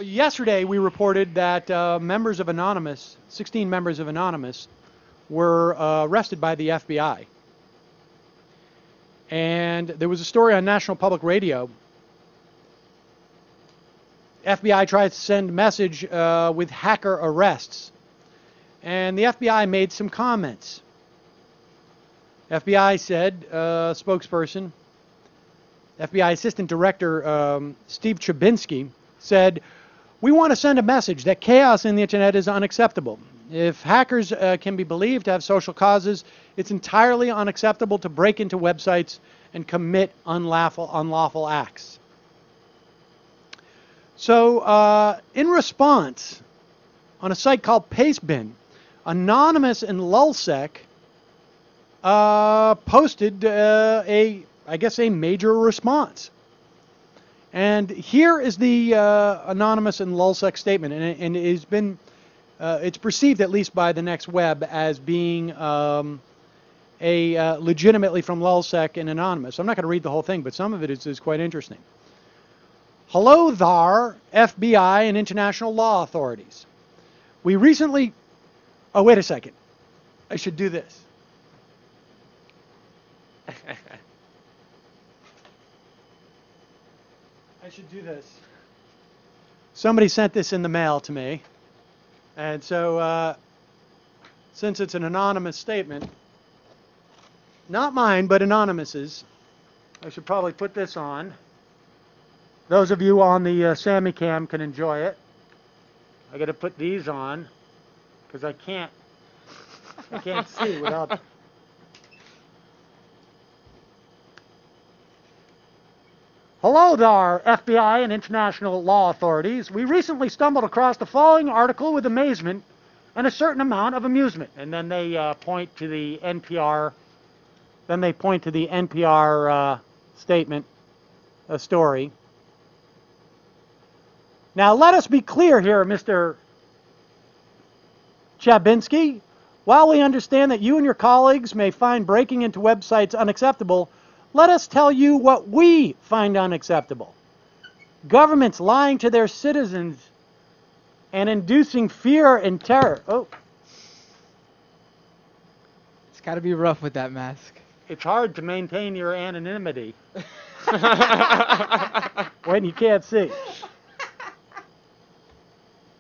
yesterday we reported that members of Anonymous, 16 members of Anonymous, were arrested by the FBI. And there was a story on National Public Radio. FBI tries to send a message with hacker arrests. And the FBI made some comments. FBI said, spokesperson, FBI Assistant Director Steve Chabinsky said, "We want to send a message that chaos in the internet is unacceptable. If hackers can be believed to have social causes, it's entirely unacceptable to break into websites and commit unlawful acts." So in response, on a site called Pastebin, Anonymous and Lulzsec posted I guess a major response. And here is the Anonymous and Lulzsec statement, and it has been, it's perceived at least by the Next Web as being legitimately from Lulzsec and Anonymous. I'm not going to read the whole thing, but some of it is quite interesting. "Hello thar, FBI and international law authorities. We recently..." Oh, wait a second. I should do this. I should do this. Somebody sent this in the mail to me. And so, since it's an anonymous statement, not mine, but Anonymous's, I should probably put this on. Those of you on the Sammy Cam can enjoy it. I got to put these on because I can't see without. "Hello there, FBI and international law authorities. We recently stumbled across the following article with amazement and a certain amount of amusement." And then they point to the NPR. Then they point to the NPR statement, a story. "Now let us be clear here, Mr. Chabinsky. While we understand that you and your colleagues may find breaking into websites unacceptable, let us tell you what we find unacceptable. Governments lying to their citizens and inducing fear and terror." Oh. It's got to be rough with that mask. It's hard to maintain your anonymity when you can't see.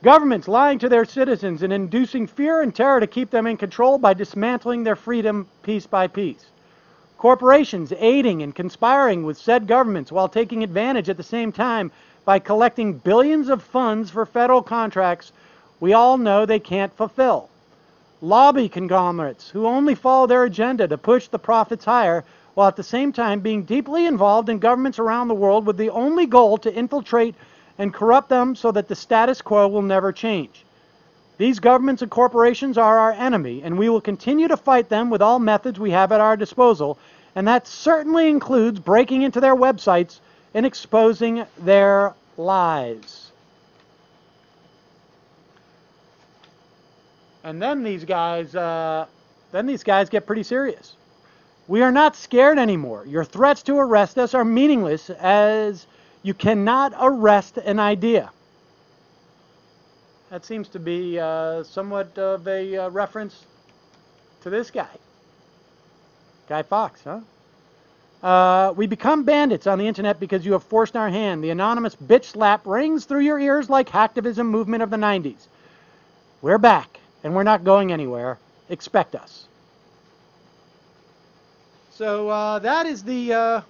"Governments lying to their citizens and inducing fear and terror to keep them in control by dismantling their freedom piece by piece. Corporations aiding and conspiring with said governments while taking advantage at the same time by collecting billions of funds for federal contracts we all know they can't fulfill. Lobby conglomerates who only follow their agenda to push the profits higher while at the same time being deeply involved in governments around the world with the only goal to infiltrate and corrupt them so that the status quo will never change. These governments and corporations are our enemy, and we will continue to fight them with all methods we have at our disposal, and that certainly includes breaking into their websites and exposing their lies." And then these guys get pretty serious. "We are not scared anymore. Your threats to arrest us are meaningless, as you cannot arrest an idea." That seems to be somewhat of a reference to this guy. Guy Fawkes, huh? "We become bandits on the internet because you have forced our hand. The anonymous bitch slap rings through your ears like hacktivism movement of the 90s. We're back, and we're not going anywhere. Expect us." So that is the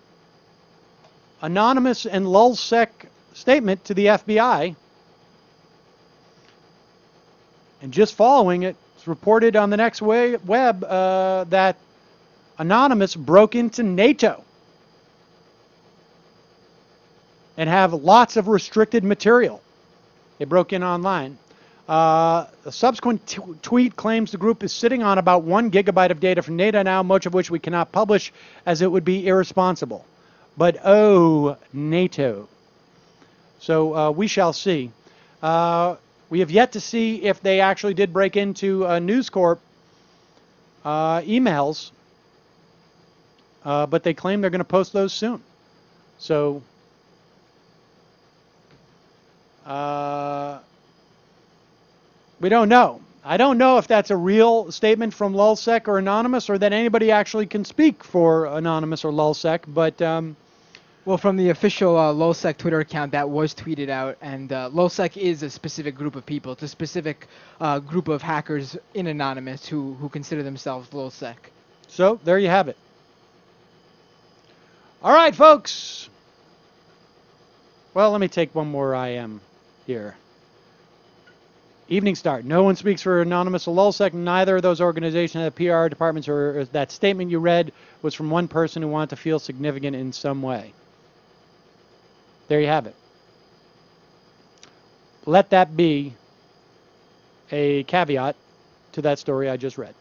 Anonymous and Lulzsec statement to the FBI. And just following it, it's reported on the Next Web that Anonymous broke into NATO and have lots of restricted material. They broke in online. A subsequent tweet claims the group is sitting on about 1 gigabyte of data from NATO now, much of which we cannot publish as it would be irresponsible. But oh, NATO. So we shall see. We have yet to see if they actually did break into News Corp emails, but they claim they're going to post those soon. So We don't know. I don't know if that's a real statement from Lulzsec or Anonymous, or that anybody actually can speak for Anonymous or Lulzsec, but Well, from the official Lulzsec Twitter account, that was tweeted out, and Lulzsec is a specific group of people. It's a specific group of hackers in Anonymous who consider themselves Lulzsec. so there you have it. All right, folks. Well, let me take one more IM here. Evening Start. No one speaks for Anonymous or Lulzsec. Neither of those organizations have PR departments, or that statement you read was from one person who wanted to feel significant in some way. There you have it. Let that be a caveat to that story I just read.